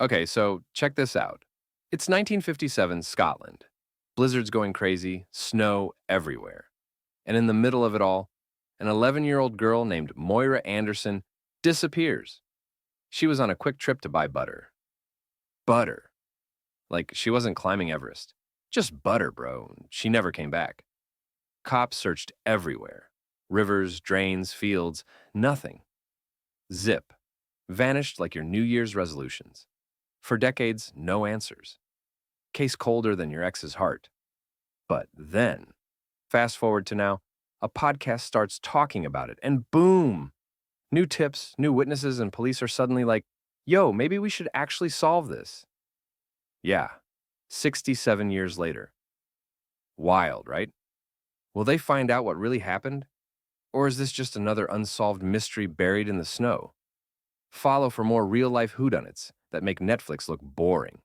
Okay, so check this out. It's 1957 Scotland. Blizzards going crazy, snow everywhere. And in the middle of it all, an 11-year-old girl named Moira Anderson disappears. She was on a quick trip to buy butter. Butter. Like, she wasn't climbing Everest. Just butter, bro. She never came back. Cops searched everywhere. Rivers, drains, fields, nothing. Zip. Vanished like your New Year's resolutions. For decades, no answers. Case colder than your ex's heart. But then, fast forward to now, a podcast starts talking about it, and boom! New tips, new witnesses, and police are suddenly like, yo, maybe we should actually solve this. Yeah, 67 years later. Wild, right? Will they find out what really happened? Or is this just another unsolved mystery buried in the snow? Follow for more real life whodunits that make Netflix look boring.